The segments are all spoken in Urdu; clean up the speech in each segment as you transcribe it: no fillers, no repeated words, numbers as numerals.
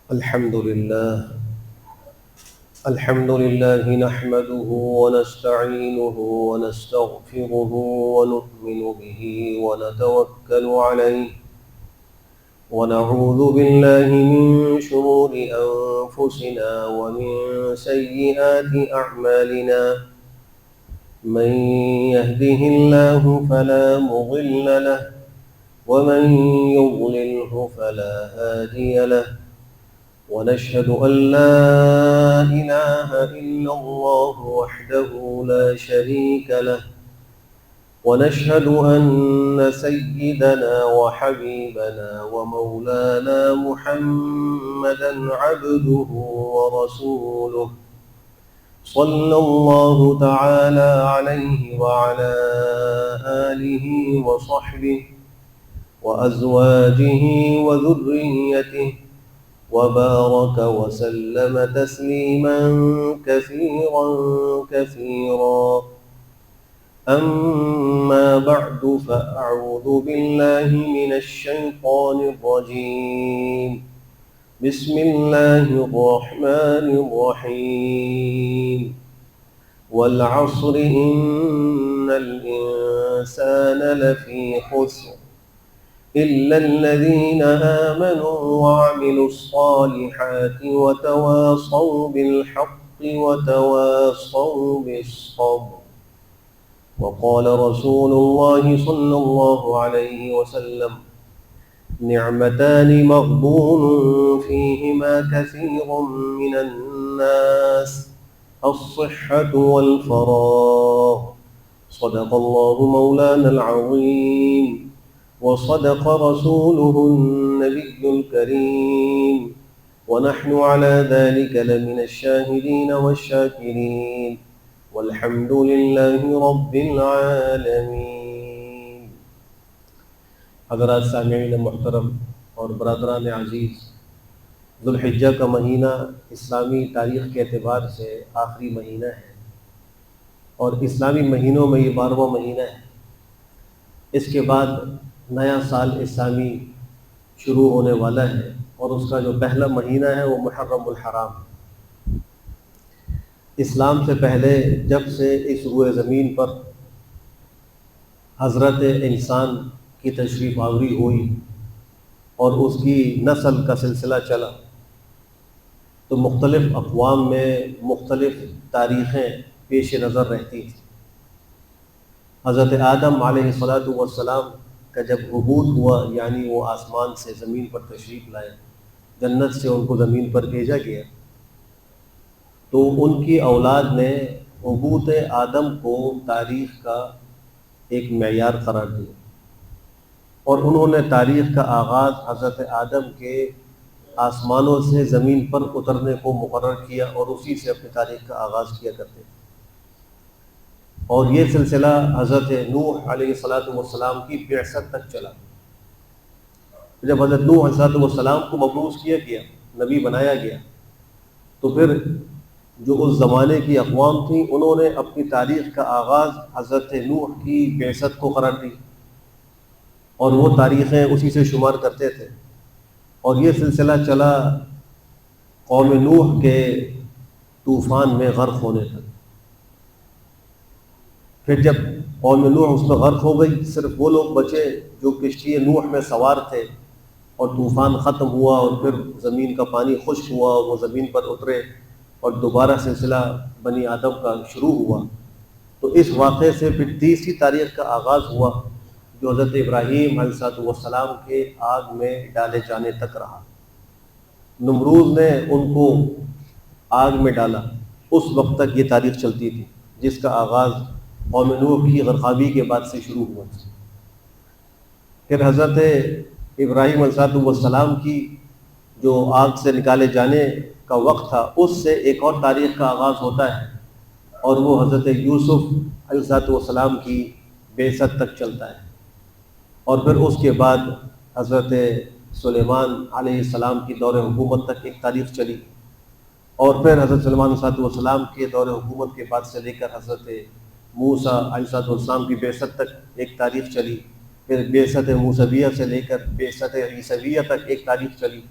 الحمد لله نحمده ونستعينه ونستغفره ونؤمن به ونتوكل عليه ونعوذ بالله من شرور أنفسنا ومن سيئات أعمالنا من يهده الله فلا مضل له ومن يضلله فلا هادي له ونشهد أن لا إله إلا الله وحده لا شريك له ونشهد أن سيدنا وحبيبنا ومولانا محمدا عبده ورسوله صلى الله تعالى عليه وعلى آله وصحبه وأزواجه وذريته وبارك وسلم تسليما كثيرا أما بعد فأعوذ بالله من الشيطان الرجيم بسم الله الرحمن الرحيم والعصر إن الإنسان لفي خسر إلا الذين آمنوا وعملوا الصالحات وتواصوا بالحق وتواصوا بالصبر وقال رسول الله صلى الله عليه وسلم نعمتان مغبون فيهما كثير من الناس الصحة والفراغ صدق الله مولانا العظيم وصدق رسوله النبي الكريم ونحن على ذلك لمن الشاهدين والشاكرين والحمد لله رب العالمين۔ حضرات سامعین محترم اور برادران عزیز، ذوالحجہ کا مہینہ اسلامی تاریخ کے اعتبار سے آخری مہینہ ہے اور اسلامی مہینوں میں یہ 12واں مہینہ ہے۔ اس کے بعد نیا سال اسلامی شروع ہونے والا ہے اور اس کا جو پہلا مہینہ ہے وہ محرم الحرام۔ اسلام سے پہلے جب سے اس روئے زمین پر حضرت انسان کی تشریف آوری ہوئی اور اس کی نسل کا سلسلہ چلا تو مختلف اقوام میں مختلف تاریخیں پیش نظر رہتی تھیں۔ حضرت آدم علیہ السلام کا جب عبور ہوا، یعنی وہ آسمان سے زمین پر تشریف لائے، جنت سے ان کو زمین پر بھیجا گیا، تو ان کی اولاد نے عبوت آدم کو تاریخ کا ایک معیار قرار دیا اور انہوں نے تاریخ کا آغاز حضرت آدم کے آسمانوں سے زمین پر اترنے کو مقرر کیا اور اسی سے اپنی تاریخ کا آغاز کیا کرتے تھے۔ اور یہ سلسلہ حضرت نوح علیہ السلام کی بعثت تک چلا۔ جب حضرت نوح علیہ السلام کو مبعوث کیا گیا، نبی بنایا گیا، تو پھر جو اس زمانے کی اقوام تھیں انہوں نے اپنی تاریخ کا آغاز حضرت نوح کی بعثت کو قرار دی اور وہ تاریخیں اسی سے شمار کرتے تھے، اور یہ سلسلہ چلا قوم نوح کے طوفان میں غرق ہونے تک۔ پھر جب قوم نوح اس میں غرق ہو گئی، صرف وہ لوگ بچے جو کشتی نوح میں سوار تھے، اور طوفان ختم ہوا اور پھر زمین کا پانی خشک ہوا اور وہ زمین پر اترے اور دوبارہ سلسلہ بنی آدم کا شروع ہوا۔ تو اس واقعے سے پھر تیسری تاریخ کا آغاز ہوا جو حضرت ابراہیم علیہ السلام کے آگ میں ڈالے جانے تک رہا۔ نمرود نے ان کو آگ میں ڈالا، اس وقت تک یہ تاریخ چلتی تھی جس کا آغاز قوم نوح کی غرقابی کے بعد سے شروع ہوا۔ پھر حضرت ابراہیم علیہ السلام کی جو آگ سے نکالے جانے کا وقت تھا، اس سے ایک اور تاریخ کا آغاز ہوتا ہے اور وہ حضرت یوسف علیہ السلام کی بعثت تک چلتا ہے، اور پھر اس کے بعد حضرت سلیمان علیہ السلام کی دور حکومت تک ایک تاریخ چلی، اور پھر حضرت سلیمان علیہ السلام کے دور حکومت کے بعد سے لے کر حضرت موسیٰ علیہ السلام کی بعثت تک ایک تاریخ چلی، پھر بعثت موسویہ سے لے کر بعثت عیسویہ تک ایک تاریخ چلی،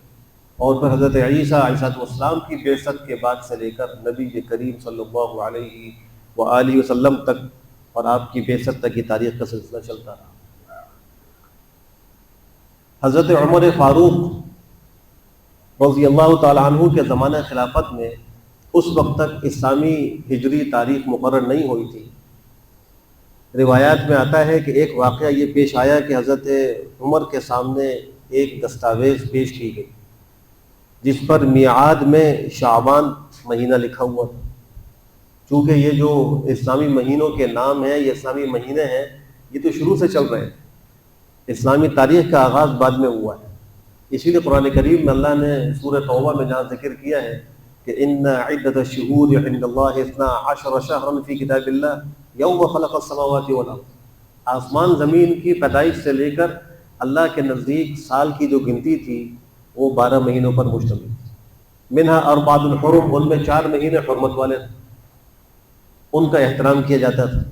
اور پھر حضرت عیسیٰ علیہ السلام کی بعثت کے بعد سے لے کر نبی کریم صلی اللہ علیہ وآلہ وسلم تک اور آپ کی بعثت تک یہ تاریخ کا سلسلہ چلتا رہا۔ حضرت عمر فاروق رضی اللہ تعالیٰ عنہ کے زمانہ خلافت میں اس وقت تک اسلامی ہجری تاریخ مقرر نہیں ہوئی تھی۔ روایات میں آتا ہے کہ ایک واقعہ یہ پیش آیا کہ حضرت عمر کے سامنے ایک دستاویز پیش کی گئی جس پر میعاد میں شعبان مہینہ لکھا ہوا تھا۔ چونکہ یہ جو اسلامی مہینوں کے نام ہیں، یہ اسلامی مہینے ہیں، یہ تو شروع سے چل رہے ہیں، اسلامی تاریخ کا آغاز بعد میں ہوا ہے۔ اسی لیے قرآن کریم میں اللہ نے سورہ توبہ میں جہاں ذکر کیا ہے کہ ان عدۃ الشہور عند اللہ 12 شہرا فی کتاب اللہ یوم خلق السماوات والارض، آسمان زمین کی پیدائش سے لے کر اللہ کے نزدیک سال کی جو گنتی تھی وہ 12 مہینوں پر مشتمل تھی۔ منہا اربعۃ حرم، ان میں 4 مہینے حرمت والے تھے، ان کا احترام کیا جاتا تھا۔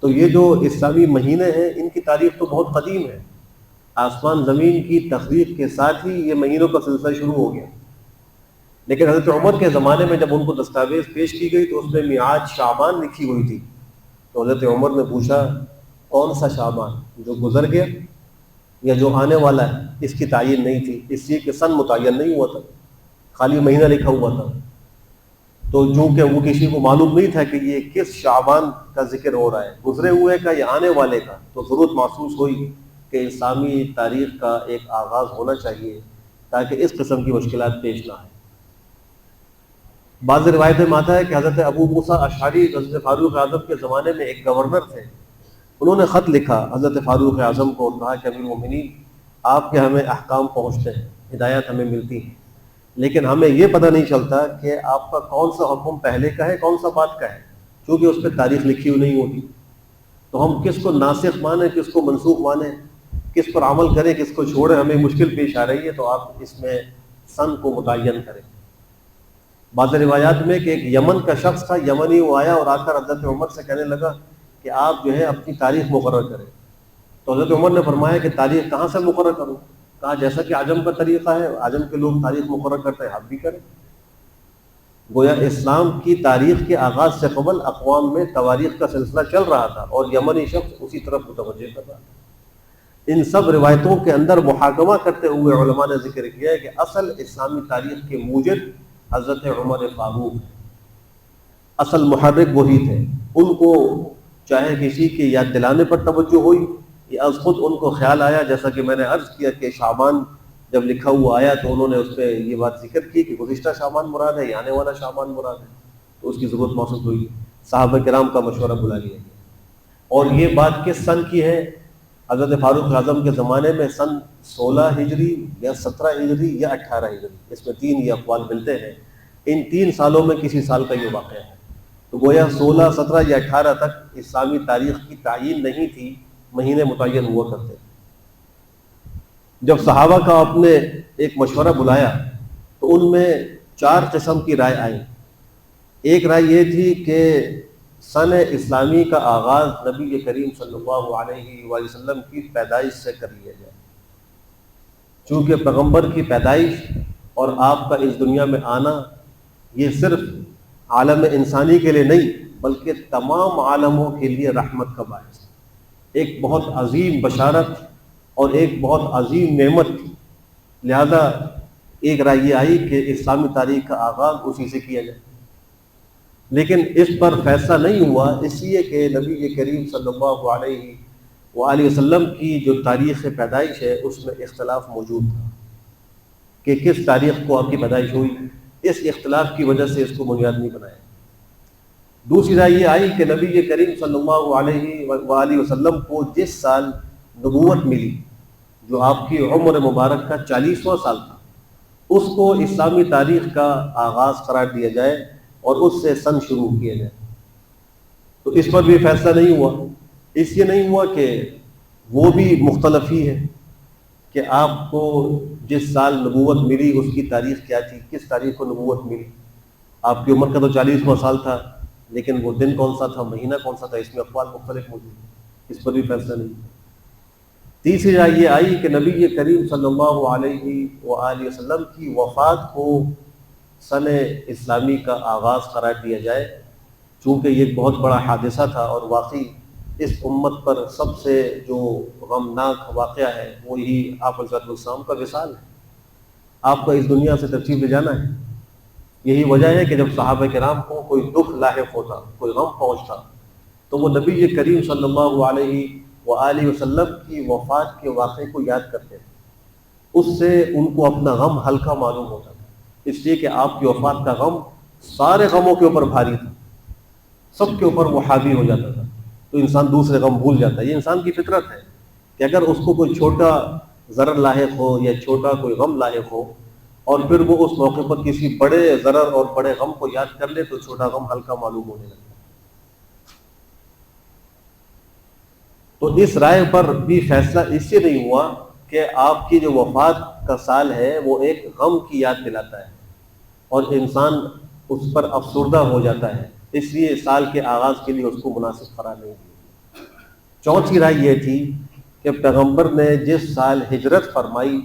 تو یہ جو اسلامی مہینے ہیں ان کی تاریخ تو بہت قدیم ہے، آسمان زمین کی تخلیق کے ساتھ ہی یہ مہینوں کا سلسلہ شروع ہو گیا۔ لیکن حضرت عمر کے زمانے میں جب ان کو دستاویز پیش کی گئی تو اس میں میعاد شعبان لکھی ہوئی تھی، تو حضرت عمر نے پوچھا کون سا شعبان، جو گزر گیا یا جو آنے والا ہے؟ اس کی تعین نہیں تھی، اس لیے کہ سن متعین نہیں ہوا تھا، خالی مہینہ لکھا ہوا تھا۔ تو چونکہ وہ کسی کو معلوم نہیں تھا کہ یہ کس شعبان کا ذکر ہو رہا ہے، گزرے ہوئے کا یا آنے والے کا، تو ضرورت محسوس ہوئی کہ اسلامی تاریخ کا ایک آغاز ہونا چاہیے تاکہ اس قسم کی مشکلات پیش نہ آئیں۔ بعض روایتیں میں آتا ہے کہ حضرت ابو موسیٰ اشعری حضرت فاروق اعظم کے زمانے میں ایک گورنر تھے، انہوں نے خط لکھا حضرت فاروق اعظم کو اور کہا کہ امیر المومنین آپ کے ہمیں احکام پہنچتے ہیں، ہدایات ہمیں ملتی ہیں، لیکن ہمیں یہ پتہ نہیں چلتا کہ آپ کا کون سا حکم پہلے کا ہے کون سا بعد کا ہے، کیونکہ اس پہ تاریخ لکھی ہوئی نہیں ہوتی۔ تو ہم کس کو ناسخ مانیں، کس کو منسوخ مانیں، کس پر عمل کریں، کس کو چھوڑیں، ہمیں مشکل پیش آ رہی ہے، تو آپ اس میں سن کو متعین کریں۔ بعض روایات میں کہ ایک یمن کا شخص تھا، یمنی وہ آیا اور آ کر حضرت عمر سے کہنے لگا کہ آپ جو ہے اپنی تاریخ مقرر کریں۔ تو حضرت عمر نے فرمایا کہ تاریخ کہاں سے مقرر کروں؟ کہا جیسا کہ عجم کا طریقہ ہے، عجم کے لوگ تاریخ مقرر کرتے ہیں، آپ بھی کریں۔ گویا اسلام کی تاریخ کے آغاز سے قبل اقوام میں تواریخ کا سلسلہ چل رہا تھا اور یمنی شخص اسی طرف متوجہ کر رہا تھا۔ ان سب روایتوں کے اندر محاکمہ کرتے ہوئے علماء نے ذکر کیا ہے کہ اصل اسلامی تاریخ کے موجد حضرت عمر فاروق ہیں، اصل محرک وہی تھے۔ ان کو چاہے کسی کی یاد دلانے پر توجہ ہوئی یا از خود ان کو خیال آیا، جیسا کہ میں نے عرض کیا کہ شعبان جب لکھا ہوا آیا تو انہوں نے اس پہ یہ بات ذکر کی کہ گزشتہ شعبان مراد ہے یا آنے والا شعبان مراد ہے، تو اس کی ضرورت محسوس ہوئی، صحابہ کرام کا مشورہ بلا لیا گیا۔ اور یہ بات کس سن کی ہے؟ حضرت فاروق اعظم کے زمانے میں سن 16 ہجری یا 17 ہجری یا 18 ہجری، اس میں 3 یہ اقوال ملتے ہیں۔ ان 3 سالوں میں کسی سال کا یہ واقعہ ہے۔ تو گویا 16، 17 یا 18 تک اسلامی تاریخ کی تعین نہیں تھی، مہینے متعین ہوا کرتے۔ جب صحابہ کا آپ نے ایک مشورہ بلایا تو ان میں 4 قسم کی رائے آئیں۔ ایک رائے یہ تھی کہ سن اسلامی کا آغاز نبی کریم صلی اللہ علیہ وآلہ وسلم کی پیدائش سے کر لیا جائے، چونکہ پیغمبر کی پیدائش اور آپ کا اس دنیا میں آنا یہ صرف عالم انسانی کے لیے نہیں بلکہ تمام عالموں کے لیے رحمت کا باعث، ایک بہت عظیم بشارت اور ایک بہت عظیم نعمت تھی۔ لہذا ایک رائے یہ آئی کہ اسلامی تاریخ کا آغاز اسی سے کیا جائے، لیکن اس پر فیصلہ نہیں ہوا، اس لیے کہ نبی کریم صلی اللہ علیہ وآلہ وسلم کی جو تاریخ پیدائش ہے اس میں اختلاف موجود تھا کہ کس تاریخ کو آپ کی پیدائش ہوئی۔ اس اختلاف کی وجہ سے اس کو بنیاد نہیں بنایا۔ دوسری رائے یہ آئی کہ نبی کریم صلی اللہ علیہ وآلہ وسلم کو جس سال نبوت ملی، جو آپ کی عمر مبارک کا 40واں سال تھا، اس کو اسلامی تاریخ کا آغاز قرار دیا جائے اور اس سے سن شروع کیا جائے۔ تو اس پر بھی فیصلہ نہیں ہوا، اس لیے نہیں ہوا کہ وہ بھی مختلف ہی ہے کہ آپ کو جس سال نبوت ملی اس کی تاریخ کیا تھی، کس تاریخ کو نبوت ملی۔ آپ کی عمر کا تو 40واں سال تھا، لیکن وہ دن کون سا تھا، مہینہ کون سا تھا، اس میں اقوال مختلف موجود ہیں، اس پر بھی فیصلہ نہیں۔ تیسری رائے یہ آئی کہ نبی کریم صلی اللہ علیہ وآلہ وسلم کی وفات کو سن اسلامی کا آغاز قرار دیا جائے، چونکہ یہ ایک بہت بڑا حادثہ تھا اور واقعی اس امت پر سب سے جو غمناک واقعہ ہے وہ یہی آپ علیہ السلام کا وصال ہے، آپ کو اس دنیا سے تشریف لے جانا ہے۔ یہی وجہ ہے کہ جب صحابہ کرام کو کوئی دکھ لاحق ہوتا، کوئی غم پہنچتا، تو وہ نبی کریم صلی اللہ علیہ وآلہ وسلم کی وفات کے واقعے کو یاد کرتے تھے، اس سے ان کو اپنا غم ہلکا معلوم ہوتا تھا، اس لیے کہ آپ کی وفات کا غم سارے غموں کے اوپر بھاری تھا، سب کے اوپر وہ حاوی ہو جاتا تھا، تو انسان دوسرے غم بھول جاتا ہے۔ یہ انسان کی فطرت ہے کہ اگر اس کو کوئی چھوٹا ضرر لاحق ہو یا چھوٹا کوئی غم لاحق ہو اور پھر وہ اس موقع پر کسی بڑے ضرر اور بڑے غم کو یاد کر لے تو چھوٹا غم ہلکا معلوم ہونے لگتا ہے۔ تو اس رائے پر بھی فیصلہ اس سے نہیں ہوا کہ آپ کی جو وفات کا سال ہے وہ ایک غم کی یاد دلاتا ہے اور انسان اس پر افسردہ ہو جاتا ہے، اس لیے سال کے آغاز کے لیے اس کو مناسب قرار نہیں دیا۔ چوتھی رائے یہ تھی کہ پیغمبر نے جس سال ہجرت فرمائی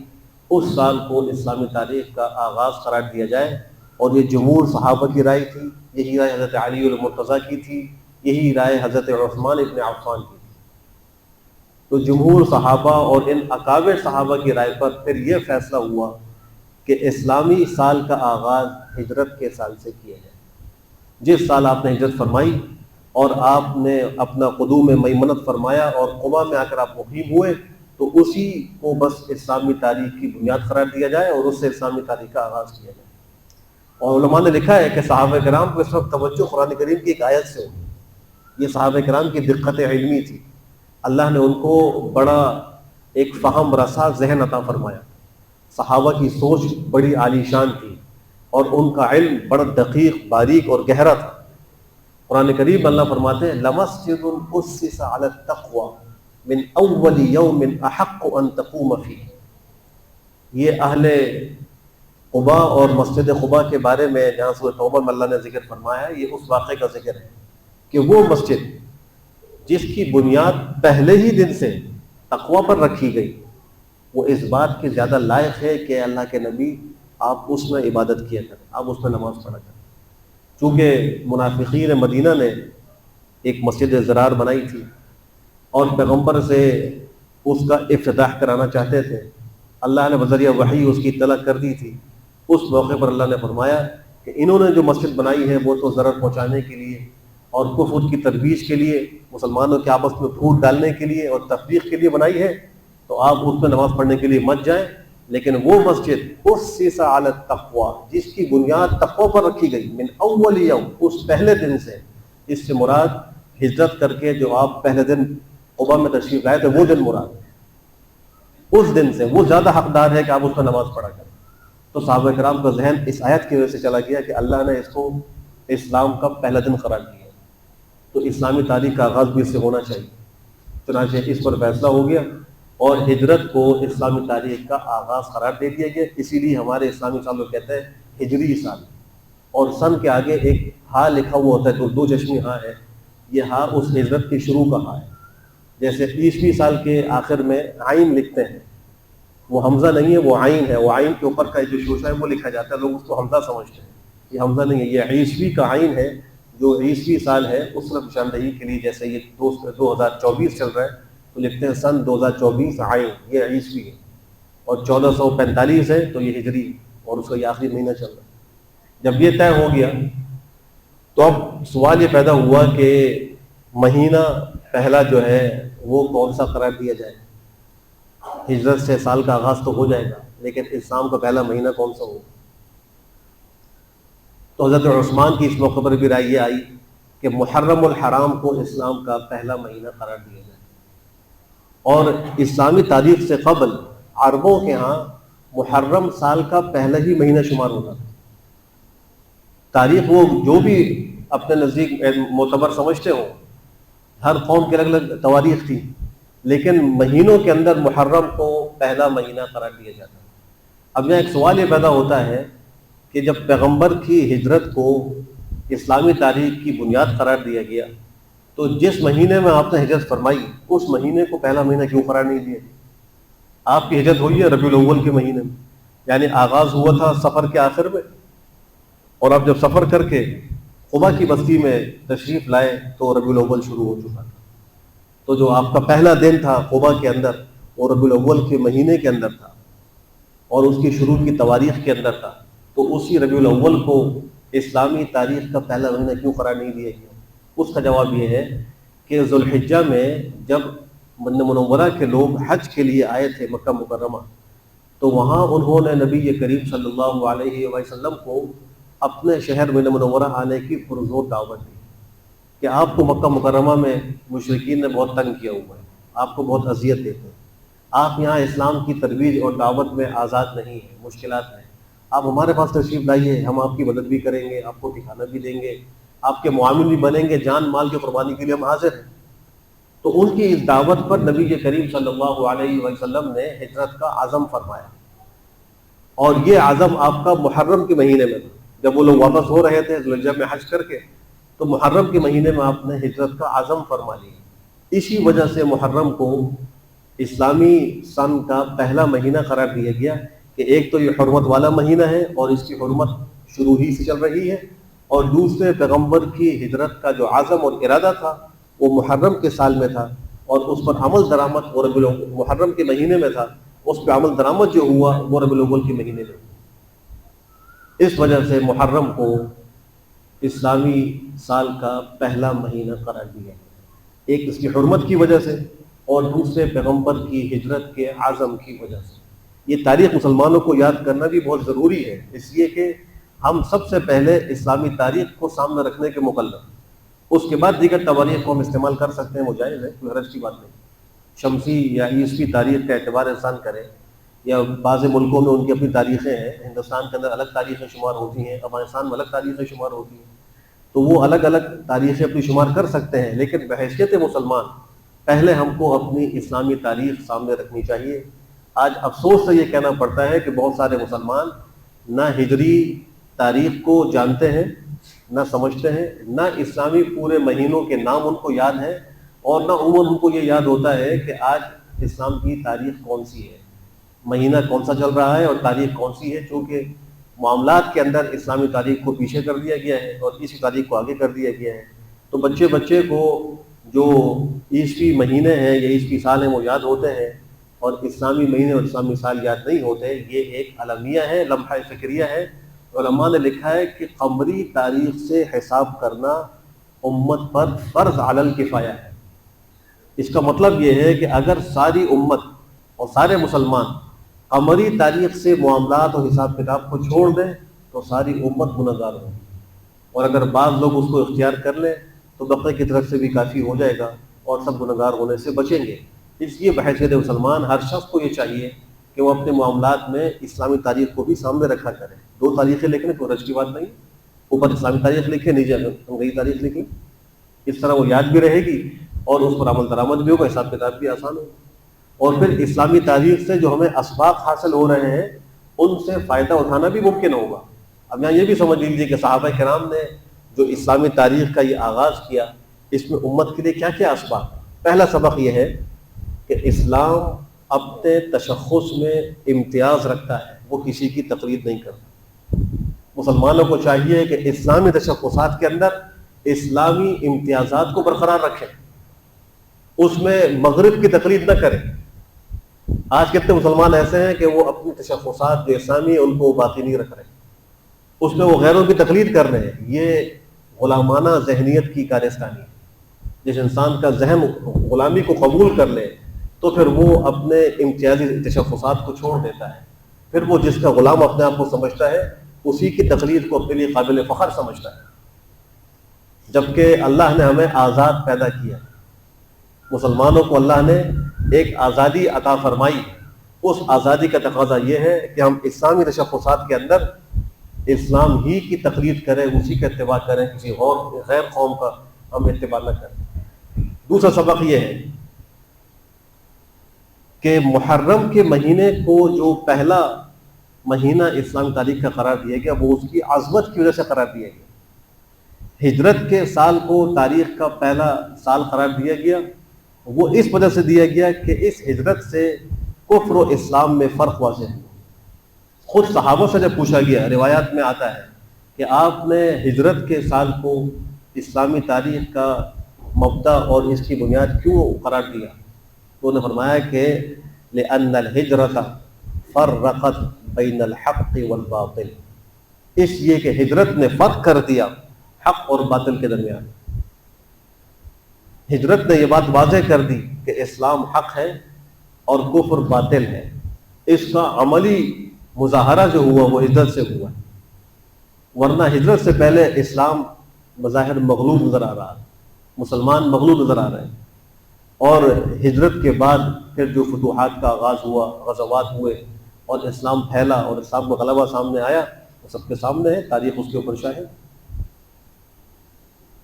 اس سال کو اسلامی تاریخ کا آغاز قرار دیا جائے، اور یہ جمہور صحابہ کی رائے تھی، یہی رائے حضرت علی المرتضیٰ کی تھی، یہی رائے حضرت عثمان ابن عفان کی تھی۔ تو جمہور صحابہ اور ان اکابر صحابہ کی رائے پر پھر یہ فیصلہ ہوا کہ اسلامی سال کا آغاز ہجرت کے سال سے کیا جائے۔ جس سال آپ نے ہجرت فرمائی اور آپ نے اپنا قدوم میمنت فرمایا اور قبا میں آ کر آپ مقیم ہوئے، تو اسی کو بس اسلامی تاریخ کی بنیاد قرار دیا جائے اور اس سے اسلامی تاریخ کا آغاز کیا جائے۔ اور علماء نے لکھا ہے کہ صحابہ کرام کو اس وقت توجہ قرآن کریم کی ایک آیت سے ہوئی۔ یہ صحابہ کرام کی دقت علمی تھی، اللہ نے ان کو بڑا ایک فہم رسا ذہن عطا فرمایا، صحابہ کی سوچ بڑی عالی شان تھی اور ان کا علم بڑا دقیق، باریک اور گہرا تھا۔ قرآن کریم اللہ فرماتے ہیں لَمَسْجِدٌ أُسِّسَ عَلَى التَّقْوَى مِنْ أَوَّلِ يَوْمٍ أَحَقُّ أَن تَقُومَ فِيهِ۔ یہ اہل قباء اور مسجد قباء کے بارے میں جہاں سورۃ توبہ میں اللہ نے ذکر فرمایا ہے، یہ اس واقعے کا ذکر ہے کہ وہ مسجد جس کی بنیاد پہلے ہی دن سے تقوی پر رکھی گئی، وہ اس بات کے زیادہ لائق ہے کہ اللہ کے نبی آپ اس میں عبادت کیا کریں، آپ اس میں نماز پڑھا کریں۔ چونکہ منافقین مدینہ نے ایک مسجد زرار بنائی تھی اور پیغمبر سے اس کا افتتاح کرانا چاہتے تھے، اللہ نے بذریعہ وحی اس کی اطلاع کر دی تھی۔ اس موقع پر اللہ نے فرمایا کہ انہوں نے جو مسجد بنائی ہے وہ تو ضرر پہنچانے کے لیے اور کفر کی ترویج کے لیے، مسلمانوں کے آپس میں پھوٹ ڈالنے کے لیے اور تفریق کے لیے بنائی ہے، تو آپ اس میں نماز پڑھنے کے لیے مت جائیں۔ لیکن وہ مسجد اسس علی التقوی، جس کی بنیاد تقوی پر رکھی گئی، من اول یوم، اس پہلے دن سے، اس سے مراد ہجرت کر کے جو آپ پہلے دن قباء میں تشریف لائے تھے وہ دن مراد، اس دن سے وہ زیادہ حقدار ہے کہ آپ اس میں نماز پڑھا کریں۔ تو صحابہ کرام کا ذہن اس آیت کی وجہ سے چلا گیا کہ اللہ نے اس کو اسلام کا پہلا دن قرار دیا، تو اسلامی تاریخ کا آغاز بھی اس سے ہونا چاہیے۔ چنانچہ اس پر فیصلہ ہو گیا اور ہجرت کو اسلامی تاریخ کا آغاز قرار دے دیا گیا۔ اسی لیے ہمارے اسلامی سال کو کہتے ہیں ہجری سال، اور سن کے آگے ایک ہاں لکھا ہوا ہوتا ہے، تو دو چشمی ہاں ہے، یہ ہاں اس ہجرت کی شروع کا ہاں ہے۔ جیسے عیسوی سال کے آخر میں عین لکھتے ہیں، وہ حمزہ نہیں ہے، وہ عین ہے، وہ عین کے اوپر کا جو شوشہ ہے وہ لکھا جاتا ہے، لوگ اس کو حمزہ سمجھتے ہیں، یہ حمزہ نہیں ہے، یہ عیسوی کا عین ہے، جو عیسوی سال ہے اس میں نشاندہی کے لیے، جیسے یہ 2024 چل رہا ہے تو لکھتے ہیں سن 2024 عین، یہ عیسوی ہے، اور 1445 ہے تو یہ ہجری، اور اس کا یہ آخری مہینہ چل رہا ہے۔ جب یہ طے ہو گیا تو اب سوال یہ پیدا ہوا کہ مہینہ پہلا جو ہے وہ کون سا قرار دیا جائے۔ ہجرت سے سال کا آغاز تو ہو جائے گا، لیکن اسلام کا پہلا مہینہ کون سا ہوگا؟ تو حضرت عثمان کی اس موقع پر بھی رائے یہ آئی کہ محرم الحرام کو اسلام کا پہلا مہینہ قرار دیا جائے، اور اسلامی تاریخ سے قبل عربوں کے ہاں محرم سال کا پہلا ہی مہینہ شمار ہوتا تھا۔ تاریخ وہ جو بھی اپنے نزدیک معتبر سمجھتے ہوں، ہر قوم کی الگ الگ تواریخ تھی، لیکن مہینوں کے اندر محرم کو پہلا مہینہ قرار دیا جاتا ہے۔ اب یہاں ایک سوال یہ پیدا ہوتا ہے کہ جب پیغمبر کی ہجرت کو اسلامی تاریخ کی بنیاد قرار دیا گیا، تو جس مہینے میں آپ نے ہجرت فرمائی اس مہینے کو پہلا مہینہ کیوں قرار نہیں دیا؟ آپ کی ہجرت ہوئی ہے ربیع الاول کے مہینے میں، یعنی آغاز ہوا تھا سفر کے آخر میں، اور آپ جب سفر کر کے قبا کی بستی میں تشریف لائے تو ربیع الاول شروع ہو چکا تھا۔ تو جو آپ کا پہلا دن تھا قبا کے اندر وہ ربیع الاول کے مہینے کے اندر تھا اور اس کی شروع کی تواریخ کے اندر تھا، تو اسی ربیع الاول کو اسلامی تاریخ کا پہلا مہینہ کیوں قرار نہیں دیا گیا؟ اس کا جواب یہ ہے کہ ذوالحجہ میں جب مدینہ منورہ کے لوگ حج کے لیے آئے تھے مکہ مکرمہ، تو وہاں انہوں نے نبی کریم صلی اللہ علیہ وسلم کو اپنے شہر مدینہ منورہ آنے کی پرزور دعوت دی کہ آپ کو مکہ مکرمہ میں مشرکین نے بہت تنگ کیا ہوا ہے، آپ کو بہت اذیت دیتے ہیں، آپ یہاں اسلام کی ترویج اور دعوت میں آزاد نہیں ہیں، مشکلات ہیں، آپ ہمارے پاس تشریف لائیے، ہم آپ کی مدد بھی کریں گے، آپ کو ٹھکانہ بھی دیں گے، آپ کے معاون بھی بنیں گے، جان مال کی قربانی کے لیے ہم حاضر ہیں۔ تو ان کی اس دعوت پر نبی کریم صلی اللہ علیہ وسلم نے ہجرت کا عزم فرمایا، اور یہ عزم آپ کا محرم کے مہینے میں تھا، جب وہ لوگ واپس ہو رہے تھے ذوالحجہ میں حج کر کے، تو محرم کے مہینے میں آپ نے ہجرت کا عزم فرما لیا۔ اسی وجہ سے محرم کو اسلامی سن کا پہلا مہینہ قرار دیا گیا کہ ایک تو یہ حرمت والا مہینہ ہے اور اس کی حرمت شروع ہی سے چل رہی ہے، اور دوسرے پیغمبر کی ہجرت کا جو عزم اور ارادہ تھا وہ محرم کے سال میں تھا، اور اس پر عمل درآمد وہ محرم کے مہینے میں تھا، اس پہ عمل درآمد جو ہوا وہ ربیع الاول کے مہینے میں۔ اس وجہ سے محرم کو اسلامی سال کا پہلا مہینہ قرار دیا گیا، ایک اس کی حرمت کی وجہ سے اور دوسرے پیغمبر کی ہجرت کے عزم کی وجہ سے۔ یہ تاریخ مسلمانوں کو یاد کرنا بھی بہت ضروری ہے، اس لیے کہ ہم سب سے پہلے اسلامی تاریخ کو سامنے رکھنے کے مکلف، اس کے بعد دیگر تواریخ کو ہم استعمال کر سکتے ہیں، وہ جائز ہے، کوئی حرج کی بات نہیں۔ شمسی یا عیسوی تاریخ کا اعتبار انسان کرے، یا بعض ملکوں میں ان کی اپنی تاریخیں ہیں، ہندوستان کے اندر الگ تاریخیں شمار ہوتی ہیں، افغانستان میں الگ تاریخیں شمار ہوتی ہیں، تو وہ الگ الگ تاریخیں اپنی شمار کر سکتے ہیں، لیکن بحیثیت مسلمان پہلے ہم کو اپنی اسلامی تاریخ سامنے رکھنی چاہیے۔ آج افسوس سے یہ کہنا پڑتا ہے کہ بہت سارے مسلمان نہ ہجری تاریخ کو جانتے ہیں، نہ سمجھتے ہیں، نہ اسلامی پورے مہینوں کے نام ان کو یاد ہیں، اور نہ عموماً ان کو یہ یاد ہوتا ہے کہ آج اسلام کی تاریخ کون سی ہے، مہینہ کون سا چل رہا ہے اور تاریخ کون سی ہے، چونکہ معاملات کے اندر اسلامی تاریخ کو پیچھے کر دیا گیا ہے اور اسی تاریخ کو آگے کر دیا گیا ہے۔ تو بچے کو جو عیسوی مہینے ہیں یا عیسوی سال ہیں وہ یاد ہوتے ہیں، اور اسلامی مہینے اور اسلامی سال یاد نہیں ہوتے، یہ ایک المیہ ہے، لمحہ فکریہ ہے۔ علماء نے لکھا ہے کہ قمری تاریخ سے حساب کرنا امت پر فرض علی الکفایہ ہے۔ اس کا مطلب یہ ہے کہ اگر ساری امت اور سارے مسلمان قمری تاریخ سے معاملات اور حساب کتاب کو چھوڑ دیں تو ساری امت گنہگار ہوگی، اور اگر بعض لوگ اس کو اختیار کر لیں تو بقیہ کی طرف سے بھی کافی ہو جائے گا اور سب گنہگار ہونے سے بچیں گے۔ اس لیے بحیثیت مسلمان ہر شخص کو یہ چاہیے کہ وہ اپنے معاملات میں اسلامی تاریخ کو بھی سامنے رکھا کرے۔ دو تاریخیں لکھنے کوئی رج کی بات نہیں، اوپر اسلامی تاریخ لکھے، نیچے انگریزی تاریخ لکھیں، اس طرح وہ یاد بھی رہے گی اور اس پر عمل درآمد بھی ہوگا، حساب کتاب بھی آسان ہوگا، اور پھر اسلامی تاریخ سے جو ہمیں اسباق حاصل ہو رہے ہیں ان سے فائدہ اٹھانا بھی ممکن ہوگا۔ اب یہاں یہ بھی سمجھ لیجیے کہ صحابہ کرام نے جو اسلامی تاریخ کا یہ آغاز کیا، اس میں امت کے لیے کیا کیا اسباق۔ پہلا سبق یہ ہے کہ اسلام اپنے تشخص میں امتیاز رکھتا ہے، وہ کسی کی تقلید نہیں کرتا۔ مسلمانوں کو چاہیے کہ اسلامی تشخصات کے اندر اسلامی امتیازات کو برقرار رکھیں، اس میں مغرب کی تقلید نہ کریں۔ آج کتنے مسلمان ایسے ہیں کہ وہ اپنی تشخصات جو اسلامی ہیں ان کو باقی نہیں رکھ رہے، اس میں وہ غیروں کی تقلید کر رہے ہیں۔ یہ غلامانہ ذہنیت کی کارستانی ہے۔ جس انسان کا ذہن غلامی کو قبول کر لے تو پھر وہ اپنے امتیازی تشخصات کو چھوڑ دیتا ہے، پھر وہ جس کا غلام اپنے آپ کو سمجھتا ہے اسی کی تقلید کو اپنے لیے قابل فخر سمجھتا ہے، جبکہ اللہ نے ہمیں آزاد پیدا کیا، مسلمانوں کو اللہ نے ایک آزادی عطا فرمائی۔ اس آزادی کا تقاضا یہ ہے کہ ہم اسلامی تشخصات کے اندر اسلام ہی کی تقلید کریں، اسی کا اتباع کریں، کسی اور غیر قوم کا ہم اتباع نہ کریں۔ دوسرا سبق یہ ہے کہ محرم کے مہینے کو جو پہلا مہینہ اسلام تاریخ کا قرار دیا گیا وہ اس کی عظمت کی وجہ سے قرار دیا گیا۔ ہجرت کے سال کو تاریخ کا پہلا سال قرار دیا گیا، وہ اس وجہ سے دیا گیا کہ اس ہجرت سے کفر و اسلام میں فرق واضح ہے۔ خود صحابہ سے جب پوچھا گیا، روایات میں آتا ہے کہ آپ نے ہجرت کے سال کو اسلامی تاریخ کا مبدا اور اس کی بنیاد کیوں قرار دیا، تو انہوں نے فرمایا کہ لأن الہجرت فرقت بین الحق والباطل، اس لیے کہ ہجرت نے فرق کر دیا حق اور باطل کے درمیان۔ ہجرت نے یہ بات واضح کر دی کہ اسلام حق ہے اور کفر باطل ہے۔ اس کا عملی مظاہرہ جو ہوا وہ ہجرت سے ہوا، ورنہ ہجرت سے پہلے اسلام بظاہر مغلوب نظر آ رہا، مسلمان مغلوب نظر آ رہے ہیں، اور ہجرت کے بعد پھر جو فتوحات کا آغاز ہوا، غزوات ہوئے اور اسلام پھیلا اور اسلام کا غلبہ سامنے آیا، وہ سب کے سامنے ہے، تاریخ اس کے اوپر شاہد۔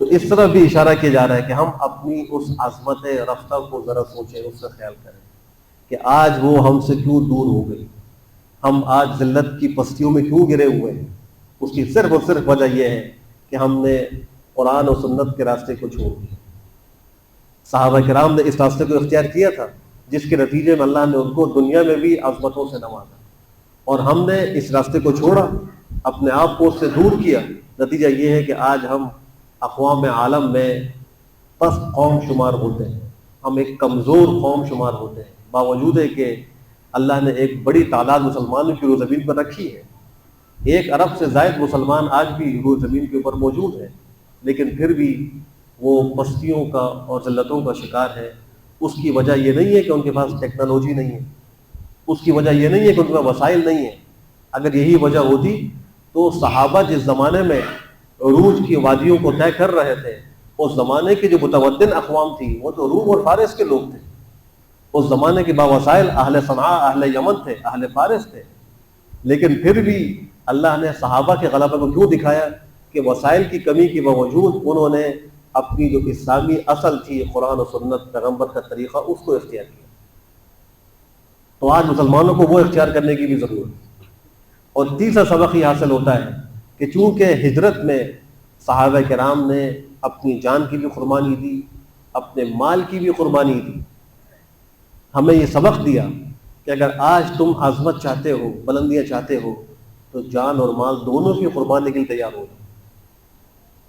تو اس طرح بھی اشارہ کیا جا رہا ہے کہ ہم اپنی اس عظمت رفتہ کو ذرا سوچیں، اس سے خیال کریں کہ آج وہ ہم سے کیوں دور ہو گئی، ہم آج ذلت کی پستیوں میں کیوں گرے ہوئے ہیں۔ اس کی صرف اور صرف وجہ یہ ہے کہ ہم نے قرآن و سنت کے راستے کو چھوڑ دیا۔ صحابہ کرام نے اس راستے کو اختیار کیا تھا، جس کے نتیجے میں اللہ نے ان کو دنیا میں بھی عظمتوں سے نوازا، اور ہم نے اس راستے کو چھوڑا، اپنے آپ کو اس سے دور کیا۔ نتیجہ یہ ہے کہ آج ہم اقوام عالم میں پست قوم شمار ہوتے ہیں، ہم ایک کمزور قوم شمار ہوتے ہیں، باوجود ہے کہ اللہ نے ایک بڑی تعداد مسلمانوں کی روح زمین پر رکھی ہے۔ 1 ارب سے زائد مسلمان آج بھی روح زمین کے اوپر موجود ہیں، لیکن پھر بھی وہ پستیوں کا اور ذلتوں کا شکار ہے۔ اس کی وجہ یہ نہیں ہے کہ ان کے پاس ٹیکنالوجی نہیں ہے، اس کی وجہ یہ نہیں ہے کہ ان کے پاس وسائل نہیں ہیں۔ اگر یہی وجہ ہوتی تو صحابہ جس زمانے میں عروج کی وادیوں کو طے کر رہے تھے، اس زمانے کی جو متمدن اقوام تھی وہ تو روم اور فارس کے لوگ تھے، اس زمانے کے باوسائل اہل صنعاء، اہل یمن تھے، اہل فارس تھے، لیکن پھر بھی اللہ نے صحابہ کے غلبہ کو کیوں دکھایا کہ وسائل کی کمی کے باوجود انہوں نے اپنی جو اسلامی اصل تھی، قرآن و سنت، پیغمبر کا طریقہ، اس کو اختیار کیا۔ تو آج مسلمانوں کو وہ اختیار کرنے کی بھی ضرورت ہے۔ اور تیسرا سبق یہ حاصل ہوتا ہے کہ چونکہ ہجرت میں صحابہ کرام نے اپنی جان کی بھی قربانی دی، اپنے مال کی بھی قربانی دی، ہمیں یہ سبق دیا کہ اگر آج تم عظمت چاہتے ہو، بلندیاں چاہتے ہو، تو جان اور مال دونوں کی قربانی کے لیے تیار ہو۔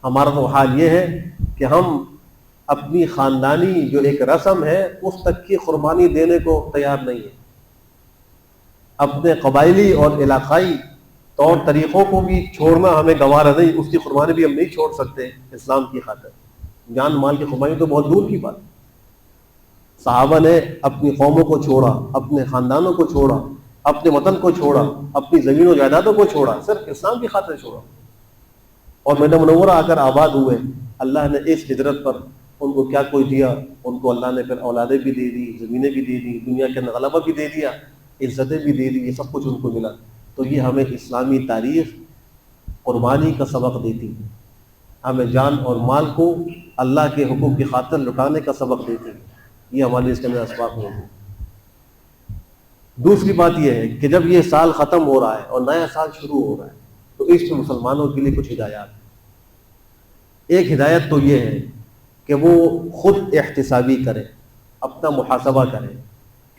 ہمارا تو حال یہ ہے کہ ہم اپنی خاندانی جو ایک رسم ہے اس تک کی قربانی دینے کو تیار نہیں ہے، اپنے قبائلی اور علاقائی طور طریقوں کو بھی چھوڑنا ہمیں گوارا نہیں، اس کی قربانی بھی ہم نہیں چھوڑ سکتے اسلام کی خاطر۔ جان مال کی قربانی تو بہت دور کی بات ہے۔ صحابہ نے اپنی قوموں کو چھوڑا، اپنے خاندانوں کو چھوڑا، اپنے وطن کو چھوڑا، اپنی زمین و جائیدادوں کو چھوڑا، صرف اسلام کی خاطر چھوڑا، اور مدینہ منورہ آ کر آباد ہوئے۔ اللہ نے اس ہجرت پر ان کو کیا کوئی دیا، ان کو اللہ نے پھر اولادیں بھی دے دی، زمینیں بھی دے دی، دنیا کے اندر غلبہ بھی دے دیا، عزتیں بھی دے دی، یہ سب کچھ ان کو ملا۔ تو یہ ہمیں اسلامی تاریخ قربانی کا سبق دیتی ہے، ہمیں جان اور مال کو اللہ کے حکم کی خاطر لٹانے کا سبق دیتی ہے۔ یہ ہمارے اس کے اندر اسباق ہوتے ہیں۔ دوسری بات یہ ہے کہ جب یہ سال ختم ہو رہا ہے اور نیا سال شروع ہو رہا ہے تو اس میں مسلمانوں کے لیے کچھ ہدایات ہیں۔ ایک ہدایت تو یہ ہے کہ وہ خود احتسابی کریں، اپنا محاسبہ کریں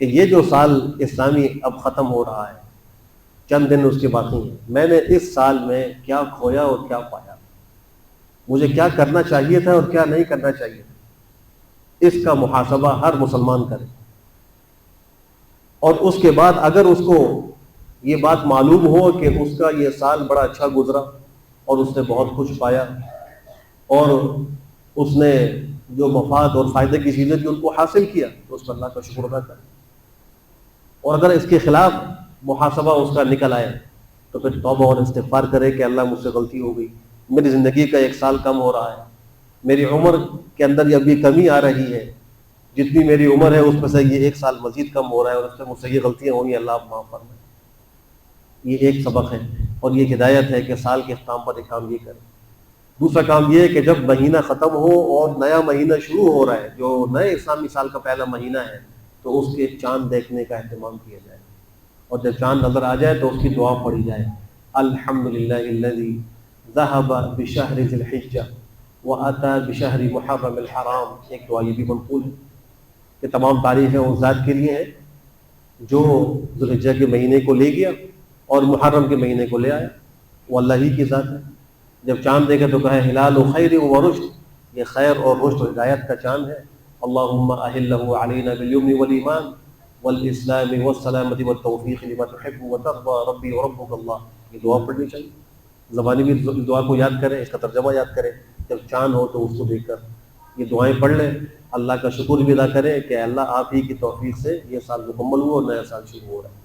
کہ یہ جو سال اسلامی اب ختم ہو رہا ہے، چند دن اس کے باقی ہیں، میں نے اس سال میں کیا کھویا اور کیا پایا، مجھے کیا کرنا چاہیے تھا اور کیا نہیں کرنا چاہیے تھا۔ اس کا محاسبہ ہر مسلمان کرے، اور اس کے بعد اگر اس کو یہ بات معلوم ہو کہ اس کا یہ سال بڑا اچھا گزرا اور اس نے بہت کچھ پایا اور اس نے جو مفاد اور فائدے کی چیزیں تھیں ان کو حاصل کیا، تو اس پر اللہ کا شکر ادا کرے۔ اور اگر اس کے خلاف محاسبہ اس کا نکل آیا تو پھر توبہ اور استغفار کرے کہ اللہ مجھ سے غلطی ہو گئی، میری زندگی کا 1 سال کم ہو رہا ہے، میری عمر کے اندر ابھی کمی آ رہی ہے، جتنی میری عمر ہے اس میں سے یہ 1 سال مزید کم ہو رہا ہے اور اس سے مجھ سے یہ غلطیاں ہوئی، اللہ آپ معاف فرمائیں۔ یہ ایک سبق ہے اور یہ ہدایت ہے کہ سال کے اختتام پر ایک کام یہ کریں۔ دوسرا کام یہ ہے کہ جب مہینہ ختم ہو اور نیا مہینہ شروع ہو رہا ہے، جو نئے اسلامی سال کا پہلا مہینہ ہے، تو اس کے چاند دیکھنے کا اہتمام کیا جائے، اور جب چاند نظر آ جائے تو اس کی دعا پڑھی جائے، الحمدللہ الذی ذہب بشہر ذی الحجہ وأتی بشہر محرم الحرام۔ ایک دعا یہ بھی منقول ہے کہ تمام تعریفیں اس ذات کے لیے ہیں جو ذوالحجہ کے مہینے کو لے گیا اور محرم کے مہینے کو لے آیا، وہ اللہ ہی کی ذات ہے۔ جب چاند دیکھا تو کہا ہلال و خیر و رشد، یہ خیر اور رشد و ہدایت کا چاند ہے۔ اللہم اہلہ علینا بالیمن والایمان والاسلام والسلامۃ والتوفیق لما تحب وترضى ربی وربک اللہ۔ یہ دعا پڑھنی چاہیے، زبانی بھی اس دعا کو یاد کریں، اس کا ترجمہ یاد کریں، جب چاند ہو تو اس کو دیکھ کر یہ دعائیں پڑھ لیں، اللہ کا شکر بھی ادا کریں کہ اللہ آپ ہی کی توفیق سے یہ سال مکمل ہوا اور نیا سال شروع ہو رہا ہے۔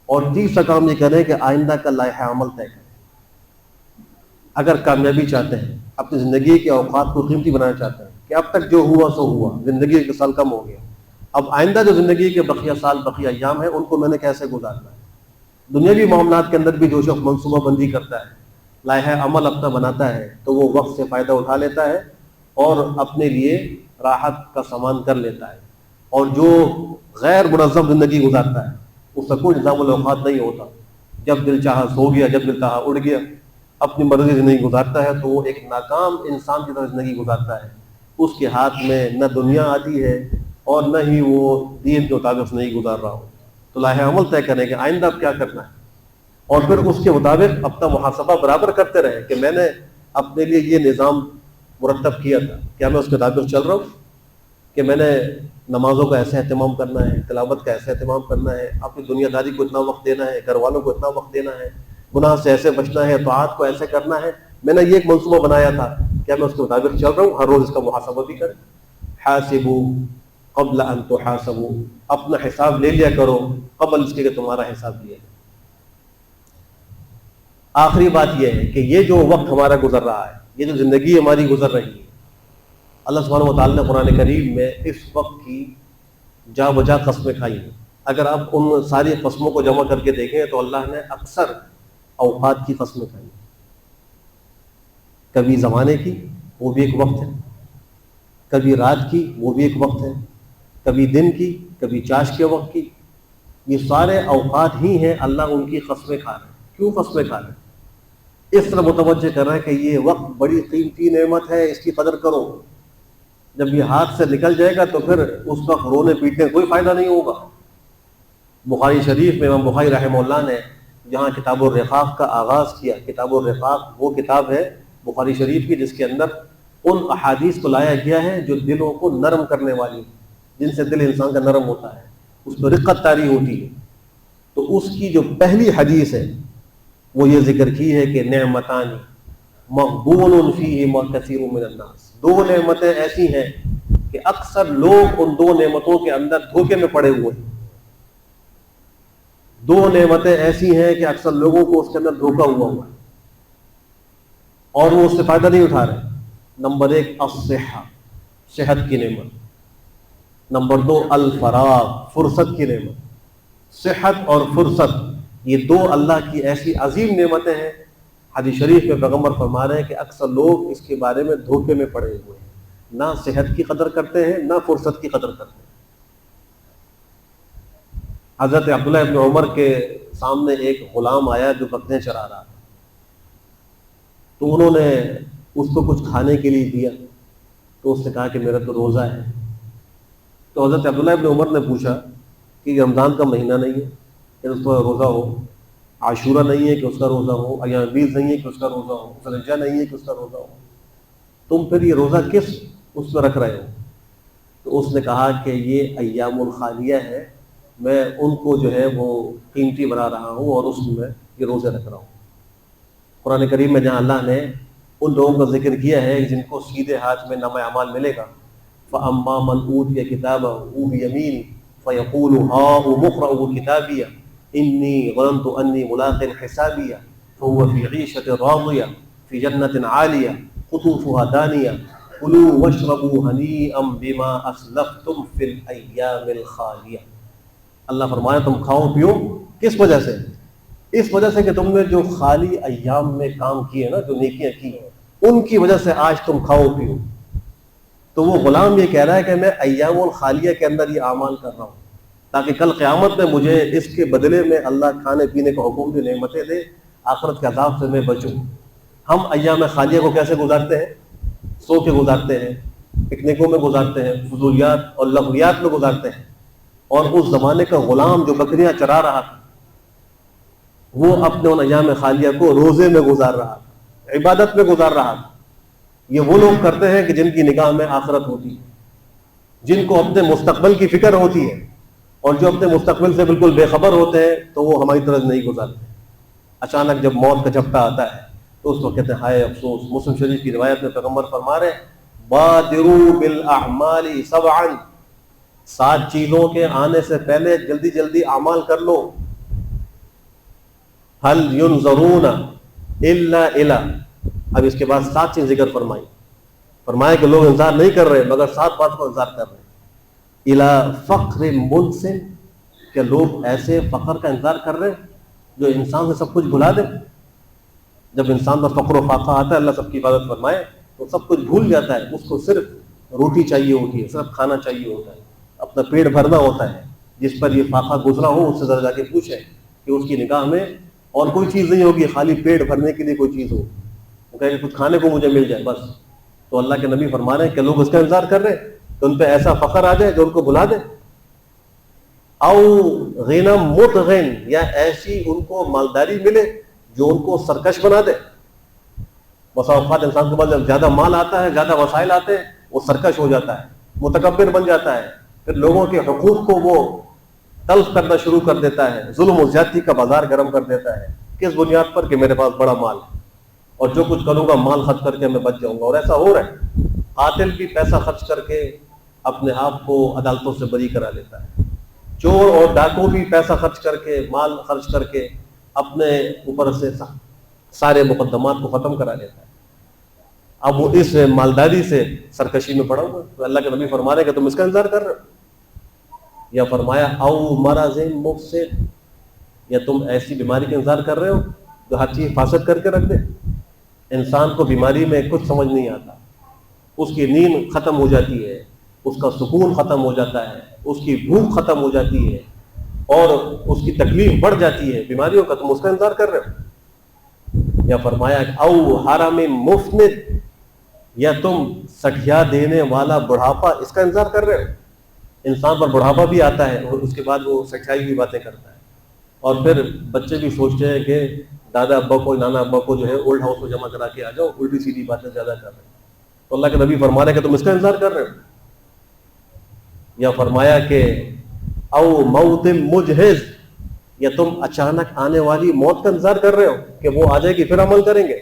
اور تیسرا کام یہ کریں کہ آئندہ کا لائحہ عمل طے کریں۔ اگر کامیابی چاہتے ہیں، اپنی زندگی کے اوقات کو قیمتی بنانا چاہتے ہیں کہ اب تک جو ہوا سو ہوا، زندگی کے سال کم ہو گیا، اب آئندہ جو زندگی کے بقیہ سال بقیہ ایام ہیں ان کو میں نے کیسے گزارنا ہے۔ دنیاوی معاملات کے اندر بھی جو شخص منصوبہ بندی کرتا ہے، لائحہ عمل اپنا بناتا ہے، تو وہ وقت سے فائدہ اٹھا لیتا ہے اور اپنے لیے راحت کا سامان کر لیتا ہے۔ اور جو غیر منظم زندگی گزارتا ہے اس کا کوئی نظام الاوقات نہیں ہوتا، جب دل چاہا سو گیا، جب دل چاہا اڑ گیا، اپنی مرضی زندگی گزارتا ہے، تو وہ ایک ناکام انسان کی طرح زندگی گزارتا ہے۔ اس کے ہاتھ میں نہ دنیا آتی ہے اور نہ ہی وہ دین کے مطابق زندگی گزار رہا ہو۔ تو لائحہ عمل طے کریں کہ آئندہ اب کیا کرنا ہے، اور پھر اس کے مطابق اپنا محاسبہ برابر کرتے رہیں کہ میں نے اپنے لیے یہ نظام مرتب کیا تھا، کیا میں اس کے مطابق چل رہا ہوں، کہ میں نے نمازوں کا ایسا اہتمام کرنا ہے، تلاوت کا ایسا اہتمام کرنا ہے، اپنی دنیا داری کو اتنا وقت دینا ہے، گھر والوں کو اتنا وقت دینا ہے، گناہ سے ایسے بچنا ہے، طاعات کو ایسے کرنا ہے۔ میں نے یہ ایک منصوبہ بنایا تھا، کیا میں اس کے مطابق چل رہا ہوں؟ ہر روز اس کا محاسبہ بھی کریں۔ حاسبوا قبل ان تحاسبوا، اپنا حساب لے لیا کرو قبل اس کے کہ تمہارا حساب لیا جائے۔ آخری بات یہ ہے کہ یہ جو وقت ہمارا گزر رہا ہے، یہ جو زندگی ہماری گزر رہی ہے، اللہ سبحانہ و تعالیٰ نے قرآن کریم میں اس وقت کی جا بجا قسمیں کھائی ہیں۔ اگر آپ ان ساری قسموں کو جمع کر کے دیکھیں تو اللہ نے اکثر اوقات کی قسمیں کھائی ہیں۔ کبھی زمانے کی، وہ بھی ایک وقت ہے، کبھی رات کی، وہ بھی ایک وقت ہے، کبھی دن کی، کبھی چاش کے وقت کی۔ یہ سارے اوقات ہی ہیں، اللہ ان کی قسمیں کھا رہے ہیں۔ کیوں قسمیں کھا رہے ہیں؟ اس طرح متوجہ کر رہا ہے کہ یہ وقت بڑی قیمتی نعمت ہے، اس کی قدر کرو۔ جب یہ ہاتھ سے نکل جائے گا تو پھر اس وقت رونے پیٹنے کا کوئی فائدہ نہیں ہوگا۔ بخاری شریف میں امام بخاری رحمہ اللہ نے جہاں کتاب الرقاق کا آغاز کیا، کتاب الرقاق وہ کتاب ہے بخاری شریف کی جس کے اندر ان احادیث کو لایا گیا ہے جو دلوں کو نرم کرنے والی، جن سے دل انسان کا نرم ہوتا ہے، اس میں رقت طاری ہوتی ہے۔ تو اس کی جو پہلی حدیث ہے وہ یہ ذکر کی ہے کہ نعمتان مغبون فیہما کثیر من الناس، دو نعمتیں ایسی ہیں کہ اکثر لوگ ان دو نعمتوں کے اندر دھوکے میں پڑے ہوئے ہیں۔ دو نعمتیں ایسی ہیں کہ اکثر لوگوں کو اس کے اندر دھوکا ہوا ہے اور وہ اس سے فائدہ نہیں اٹھا رہے۔ نمبر ایک الصحہ، صحت کی نعمت۔ نمبر دو الفراغ، فرصت کی نعمت۔ صحت اور فرصت یہ دو اللہ کی ایسی عظیم نعمتیں ہیں، حدیث شریف میں پیغمبر فرما رہے ہیں کہ اکثر لوگ اس کے بارے میں دھوکے میں پڑے ہوئے ہیں، نہ صحت کی قدر کرتے ہیں نہ فرصت کی قدر کرتے ہیں۔ حضرت عبداللہ ابن عمر کے سامنے ایک غلام آیا جو بکریاں چرا رہا تھا، تو انہوں نے اس کو کچھ کھانے کے لیے دیا، تو اس نے کہا کہ میرا تو روزہ ہے۔ تو حضرت عبداللہ ابن عمر نے پوچھا کہ یہ رمضان کا مہینہ نہیں ہے کہ اس کا روزہ ہو، عاشورہ نہیں ہے کہ اس کا روزہ ہو، ایام بیض نہیں ہے کہ اس کا روزہ ہو، ذوالحجہ نہیں ہے کہ اس کا روزہ ہو، تم پھر یہ روزہ کس اس میں رکھ رہے ہو؟ تو اس نے کہا کہ یہ ایام الخالیہ ہے، میں ان کو جو ہے وہ قیمتی بنا رہا ہوں اور اس میں یہ روزے رکھ رہا ہوں۔ قرآن کریم میں جہاں اللہ نے ان لوگوں کا ذکر کیا ہے جن کو سیدھے ہاتھ میں نامہ اعمال ملے گا، فَأَمَّا مَنْ أُوتِيَ كِتَابَهُ بِيَمِينِهِ فَيَقُولُ هَاؤُمُ اقْرَءُوا كِتَابِيَهْ إِنِّي ظَنَنتُ أَنِّي مُلَاقٍ حِسَابِيَهْ فَهُوَ فِي عِيشَةٍ رَاضِيَةٍ فِي جَنَّةٍ عَالِيَةٍ قُطُوفُهَا دَانِيَةٌ كُلُوا وَاشْرَبُوا هَنِيئًا بِمَا أَسْلَفْتُمْ فِي الْأَيَّامِ الْخَالِيَةِ۔ اللہ فرمایا تم کھاؤ پیو، کس وجہ سے؟ اس وجہ سے کہ تم نے جو خالی ایام میں کام کیے نا، جو نیکیاں کی، ان کی وجہ سے آج تم کھاؤ پیو۔ تو وہ غلام یہ کہہ رہا ہے کہ میں ایام الخالیہ کے اندر یہ اعمال کر رہا ہوں تاکہ کل قیامت میں مجھے اس کے بدلے میں اللہ کھانے پینے کا حکم دے، نعمتیں دے، آخرت کے عذاب سے میں بچوں۔ ہم ایام خالیہ کو کیسے گزارتے ہیں؟ سو کے گزارتے ہیں، پکنکوں میں گزارتے ہیں، فضولیات اور لغویات میں گزارتے ہیں۔ اور اس زمانے کا غلام جو بکریاں چرا رہا تھا وہ اپنے ان ایام خالیہ کو روزے میں گزار رہا تھا، عبادت میں گزار رہا تھا۔ یہ وہ لوگ کرتے ہیں کہ جن کی نگاہ میں آخرت ہوتی ہے، جن کو اپنے مستقبل کی فکر ہوتی ہے، اور جو اپنے مستقبل سے بالکل بے خبر ہوتے ہیں تو وہ ہماری طرح نہیں گزارتے۔ اچانک جب موت کا جھپٹا آتا ہے تو اس وقت کہتے ہیں ہائے افسوس۔ مسلم شریف کی روایت میں پیغمبر فرما رہے ہیں بادروا بالاعمال سبعا، 7 چیزوں کے آنے سے پہلے جلدی جلدی اعمال کر لو۔ هل ينظرون الا الى، اب اس کے بعد 7 چیز ذکر فرمائی، فرمایا کہ لوگ انتظار نہیں کر رہے مگر 7 بات کو انتظار کر رہے ہیں۔ الى فقر منسن، کہ لوگ ایسے فقر کا انتظار کر رہے ہیں جو انسان سے سب کچھ بھلا دے۔ جب انسان پر فقر و فاقہ آتا ہے، اللہ سب کی حفاظت فرمائے، تو سب کچھ بھول جاتا ہے، اس کو صرف روٹی چاہیے ہوتی ہے، صرف کھانا چاہیے ہوتا ہے، اپنا پیٹ بھرنا ہوتا ہے۔ جس پر یہ فاقہ گزرا ہو اس سے ذرا جا کے پوچھے کہ اس کی نگاہ میں اور کوئی چیز نہیں ہوگی، خالی پیٹ بھرنے کے لیے کوئی چیز ہو، وہ کہے کہ کچھ کھانے کو مجھے مل جائے بس۔ تو اللہ کے نبی فرما رہے ہیں کہ لوگ اس کا انتظار کر رہے ہیں کہ ان پہ ایسا فخر آ جائے جو ان کو بھلا دے۔ او غنم مطغن، یا ایسی ان کو مالداری ملے جو ان کو سرکش بنا دے۔ بسا اوقات انسان کے پاس جب زیادہ مال آتا ہے، زیادہ وسائل آتے ہیں، وہ سرکش ہو جاتا ہے، متکبر بن جاتا ہے، پھر لوگوں کے حقوق کو وہ تلف کرنا شروع کر دیتا ہے، ظلم و زیادتی کا بازار گرم کر دیتا ہے۔ کس بنیاد پر؟ کہ میرے پاس بڑا مال ہے اور جو کچھ کروں گا مال خرچ کر کے میں بچ جاؤں گا۔ اور ایسا ہو رہا ہے، قاتل بھی پیسہ خرچ کر کے اپنے آپ کو عدالتوں سے بری کرا لیتا ہے، چور اور ڈاکو بھی پیسہ خرچ کر کے، مال خرچ کر کے اپنے اوپر سے سارے مقدمات کو ختم کرا لیتا ہے۔ اب وہ اس مالداری سے سرکشی میں پڑا ہوا ہے۔ تو اللہ کے نبی فرما رہے ہیں کہ تم اس کا انتظار کر رہے ہو، یا فرمایا او مرض مفسد، یا تم ایسی بیماری کا انتظار کر رہے ہو جو ہر چیز فاسد کر کے رکھ دے۔ انسان کو بیماری میں کچھ سمجھ نہیں آتا، اس کی نیند ختم ہو جاتی ہے، اس کا سکون ختم ہو جاتا ہے، اس کی بھوک ختم ہو جاتی ہے اور اس کی تکلیف بڑھ جاتی ہے بیماریوں کا، تم اس کا انتظار کر رہے ہو۔ یا فرمایا او حرم مفند، یا تم سٹھیا دینے والا بڑھاپا، اس کا انتظار کر رہے ہو۔ انسان پر بڑھاپا بھی آتا ہے اور اس کے بعد وہ سچائی کی باتیں کرتا ہے، اور پھر بچے بھی سوچتے ہیں کہ دادا ابا کو، نانا ابا کو جو ہے اولڈ ہاؤس میں جمع کرا کے آ جاؤ، الٹی سیدھی باتیں زیادہ کر رہے ہیں۔ تو اللہ کے نبی فرما رہے ہیں کہ تم اس کا انتظار کر رہے ہو۔ یا فرمایا کہ او موت مجہز، یا تم اچانک آنے والی موت کا انتظار کر رہے ہو کہ وہ آ جائے گی پھر عمل کریں گے،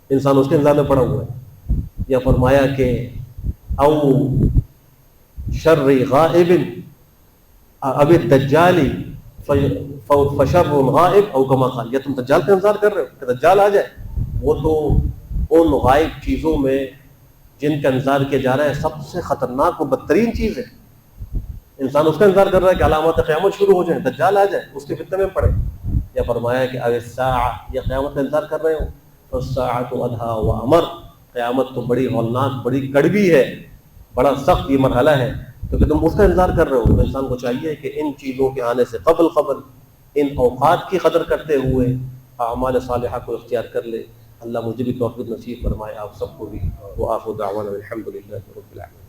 انسان اس کے انتظار میں پڑا ہوا ہے۔ یا فرمایا کہ او شر غائب اب الدجالی فشر غائب او کما قال، یا تم دجال کا انتظار کر رہے ہو کہ دجال آ جائے۔ وہ تو ان غائب چیزوں میں جن کا انتظار کیا جا رہا ہے سب سے خطرناک و بدترین چیز ہے، انسان اس کا انتظار کر رہا ہے کہ علامات قیامت شروع ہو جائیں، دجال آ جائے، اس کے فتنے میں پڑے۔ یا فرمایا کہ الساعہ، یا قیامت کا انتظار کر رہے ہو، فالساعۃ ادھیٰ وامر، قیامت تو بڑی ہولناک، بڑی کڑوی ہے، بڑا سخت یہ مرحلہ ہے، تو کہ تم اس کا انتظار کر رہے ہو۔ تو انسان کو چاہیے کہ ان چیزوں کے آنے سے قبل ان اوقات کی قدر کرتے ہوئے اعمال صالحہ کو اختیار کر لے۔ اللہ مجھے بھی توفیق نصیب فرمائے، آپ سب کو بھی۔ وآخر دعوانا الحمد للہ رب العالمین۔